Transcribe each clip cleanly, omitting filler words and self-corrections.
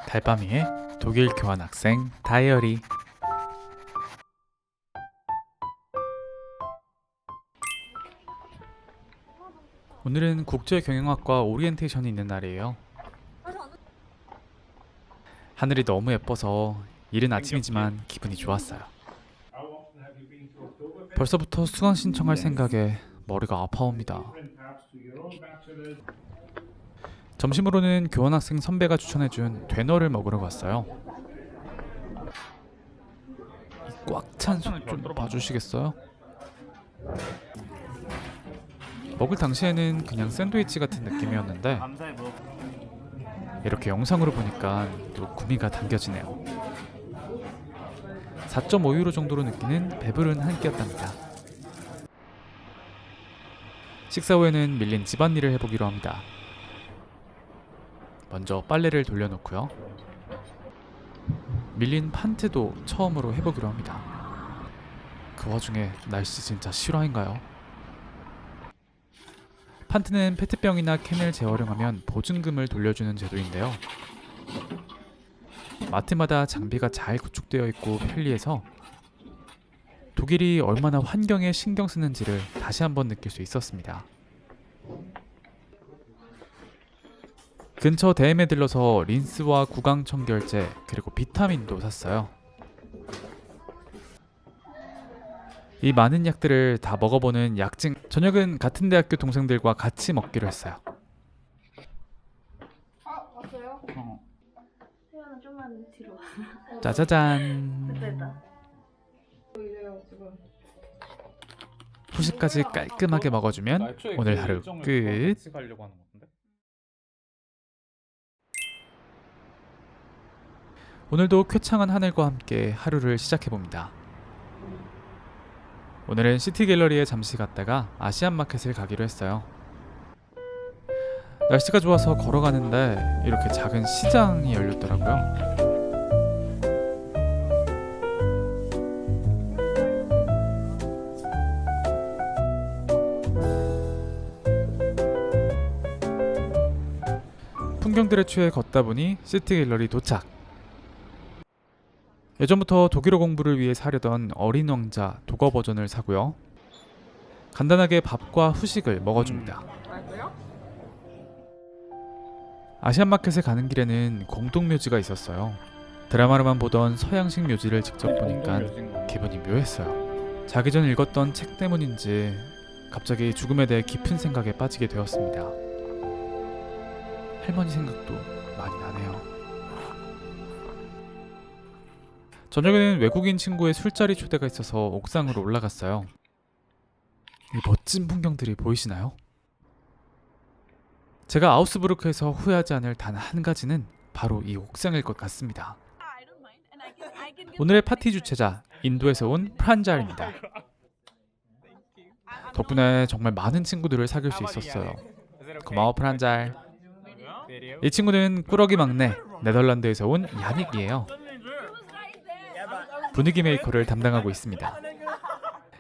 달밤이의 독일 교환학생 다이어리. 오늘은 국제경영학과 오리엔테이션이 있는 날이에요. 하늘이 너무 예뻐서 이른 아침이지만 기분이 좋았어요. 벌써부터 수강 신청할 생각에 머리가 아파옵니다. 점심으로는 교환학생 선배가 추천해준 되너를 먹으러 갔어요. 이 꽉 찬 속 좀 봐주시겠어요? 먹을 당시에는 그냥 샌드위치 같은 느낌이었는데 이렇게 영상으로 보니까 또 구미가 당겨지네요. 4.5유로 정도로 느끼는 배부른 한 끼였답니다. 식사 후에는 밀린 집안일을 해보기로 합니다. 먼저 빨래를 돌려놓고요. 밀린 판트도 처음으로 해보기로 합니다. 그 와중에 날씨 진짜 실화인가요? 판트는 페트병이나 캔을 재활용하면 보증금을 돌려주는 제도인데요. 마트마다 장비가 잘 구축되어 있고 편리해서 독일이 얼마나 환경에 신경 쓰는지를 다시 한번 느낄 수 있었습니다. 근처 대엠에 들러서 린스와 구강 청결제 그리고 비타민도 샀어요. 이 많은 약들을 다 먹어보는 약증. 저녁은 같은 대학교 동생들과 같이 먹기로 했어요. 왔어요? 태연아 좀만 뒤로. 짜자잔. 됐다. 후식까지 깔끔하게 먹어주면 오늘 하루 끝. 오늘도 쾌창한 하늘과 함께 하루를 시작해봅니다. 오늘은 시티갤러리에 잠시 갔다가 아시안마켓을 가기로 했어요. 날씨가 좋아서 걸어가는데 이렇게 작은 시장이 열렸더라고요. 풍경들에 취해 걷다 보니 시티갤러리 도착. 예전부터 독일어 공부를 위해 사려던 어린 왕자 독어 버전을 사고요. 간단하게 밥과 후식을 먹어줍니다. 아시안마켓에 가는 길에는 공동묘지가 있었어요. 드라마로만 보던 서양식 묘지를 직접 보니까 기분이 묘했어요. 자기 전 읽었던 책 때문인지 갑자기 죽음에 대해 깊은 생각에 빠지게 되었습니다. 할머니 생각도 많이 나네요. 저녁에는 외국인 친구의 술자리 초대가 있어서 옥상으로 올라갔어요. 이 멋진 풍경들이 보이시나요? 제가 아우스부르크에서 후회하지 않을 단 한 가지는 바로 이 옥상일 것 같습니다. 오늘의 파티 주최자, 인도에서 온 프란잘입니다. 덕분에 정말 많은 친구들을 사귈 수 있었어요. 고마워 프란잘. 이 친구는 꾸러기 막내, 네덜란드에서 온 야닉이에요. 분위기 메이커를 담당하고 있습니다.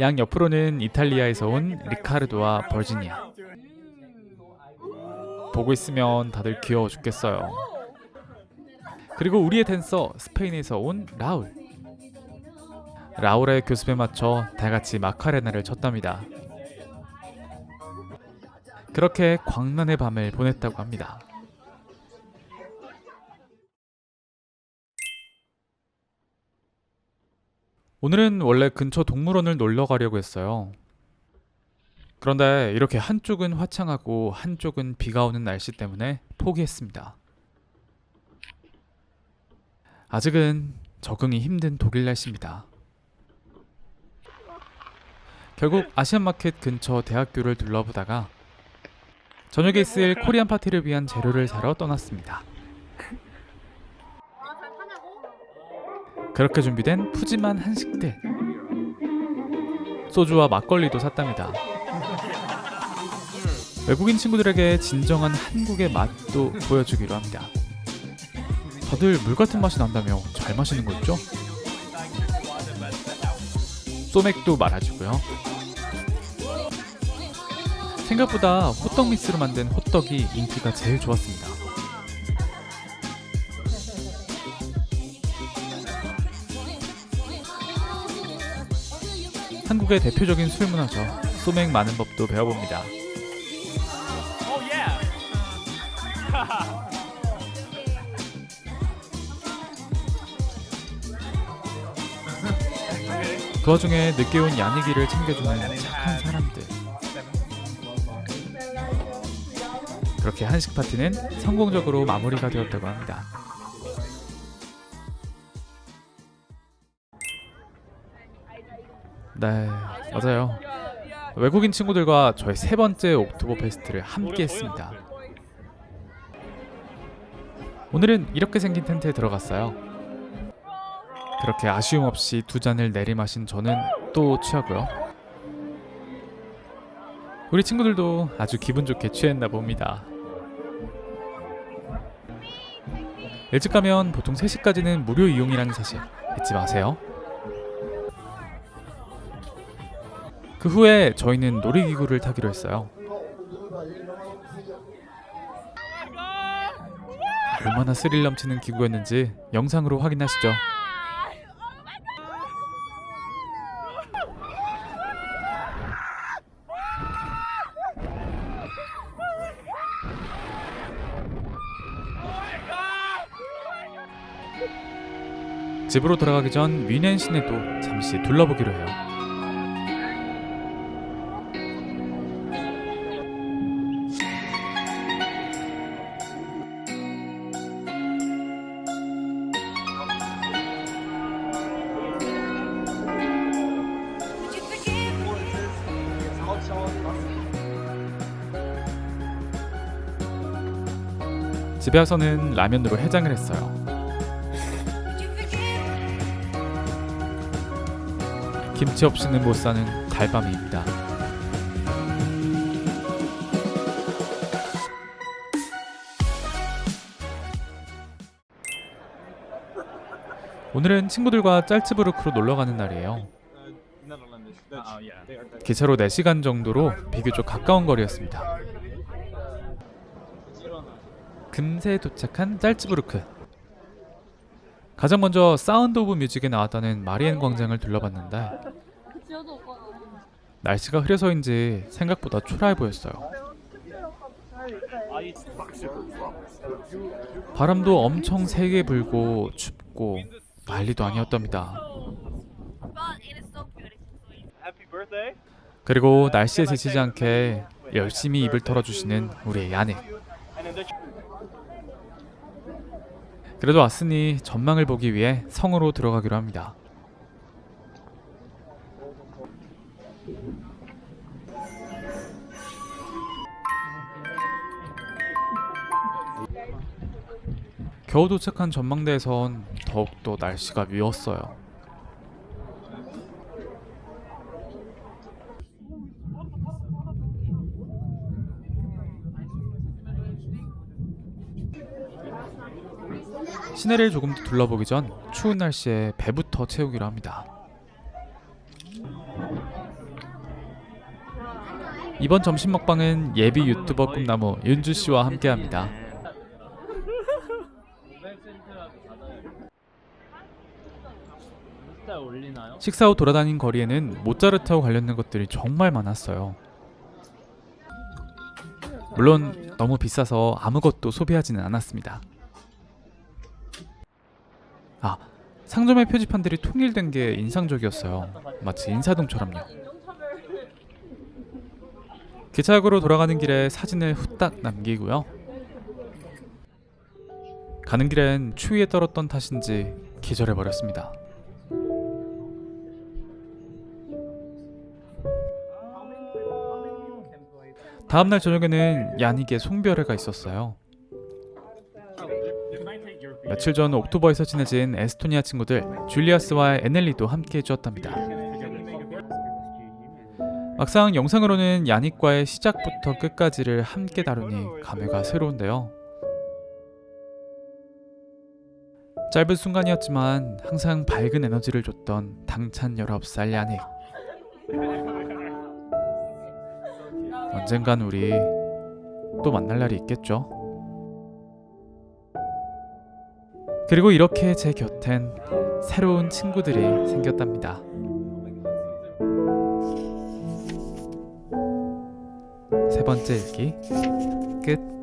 양 옆으로는 이탈리아에서 온 리카르도와 버지니아. 보고 있으면 다들 귀여워 죽겠어요. 그리고 우리의 댄서, 스페인에서 온 라울. 라울의 교습에 맞춰 다같이 마카레나를 췄답니다. 그렇게 광란의 밤을 보냈다고 합니다. 오늘은 원래 근처 동물원을 놀러 가려고 했어요. 그런데 이렇게 한쪽은 화창하고 한쪽은 비가 오는 날씨 때문에 포기했습니다. 아직은 적응이 힘든 독일 날씨입니다. 결국 아시안마켓 근처 대학교를 둘러보다가 저녁에 있을 코리안 파티를 위한 재료를 사러 떠났습니다. 그렇게 준비된 푸짐한 한식들, 소주와 막걸리도 샀답니다. 외국인 친구들에게 진정한 한국의 맛도 보여주기로 합니다. 다들 물 같은 맛이 난다며 잘 마시는 거 있죠? 소맥도 말아주고요. 생각보다 호떡 믹스로 만든 호떡이 인기가 제일 좋았습니다. 한국의 대표적인 술 문화죠. 소맥 많은 법도 배워봅니다. 그 와중에 늦게 온 야니기를 챙겨주는 착한 사람들. 그렇게 한식 파티는 성공적으로 마무리가 되었다고 합니다. 네, 맞아요. 외국인 친구들과 저의 세 번째 옥토버 페스트를 함께 했습니다. 오늘은 이렇게 생긴 텐트에 들어갔어요. 그렇게 아쉬움 없이 두 잔을 내리마신 저는 또 취하고요. 우리 친구들도 아주 기분 좋게 취했나 봅니다. 일찍 가면 보통 3시까지는 무료 이용이라는 사실 잊지 마세요. 그 후에 저희는 놀이기구를 타기로 했어요. 얼마나 스릴 넘치는 기구였는지 영상으로 확인하시죠. 집으로 돌아가기 전 위넨 시내도 잠시 둘러보기로 해요. 집에 와서는 라면으로 해장을 했어요. 김치 없이는 못 사는 달밤입니다. 오늘은 친구들과 짤츠부르크로 놀러가는 날이에요. 기차로 4시간 정도로 비교적 가까운 거리였습니다. 금세 도착한 짤츠부르크. 가장 먼저 사운드 오브 뮤직에 나왔다는 마리엔 광장을 둘러봤는데 날씨가 흐려서인지 생각보다 초라해 보였어요. 바람도 엄청 세게 불고 춥고 난리도 아니었답니다. 그리고 날씨에 지치지 않게 열심히 입을 털어주시는 우리의 야닉. 그래도 왔으니 전망을 보기 위해 성으로 들어가기로 합니다. 겨우 도착한 전망대에선 더욱더 날씨가 미웠어요. 시내를 조금 더 둘러보기 전 추운 날씨에 배부터 채우기로 합니다. 이번 점심 먹방은 예비 유튜버 꿈나무 윤주씨와 함께합니다. 식사 후 돌아다닌 거리에는 모차르트와 관련된 것들이 정말 많았어요. 물론 너무 비싸서 아무것도 소비하지는 않았습니다. 상점의 표지판들이 통일된 게 인상적이었어요. 마치 인사동처럼요. 기차역으로 돌아가는 길에 사진을 후딱 남기고요. 가는 길엔 추위에 떨었던 탓인지 기절해버렸습니다. 다음날 저녁에는 야닉의 송별회가 있었어요. 며칠 전 옥토버에서 친해진 에스토니아 친구들 줄리아스와 에넬리도 함께 해주었답니다. 막상 영상으로는 야닉과의 시작부터 끝까지를 함께 다루니 감회가 새로운데요. 짧은 순간이었지만 항상 밝은 에너지를 줬던 당찬 19살 야닉. 언젠간 우리 또 만날 날이 있겠죠. 그리고 이렇게 제 곁엔 새로운 친구들이 생겼답니다. 세 번째 읽기 끝.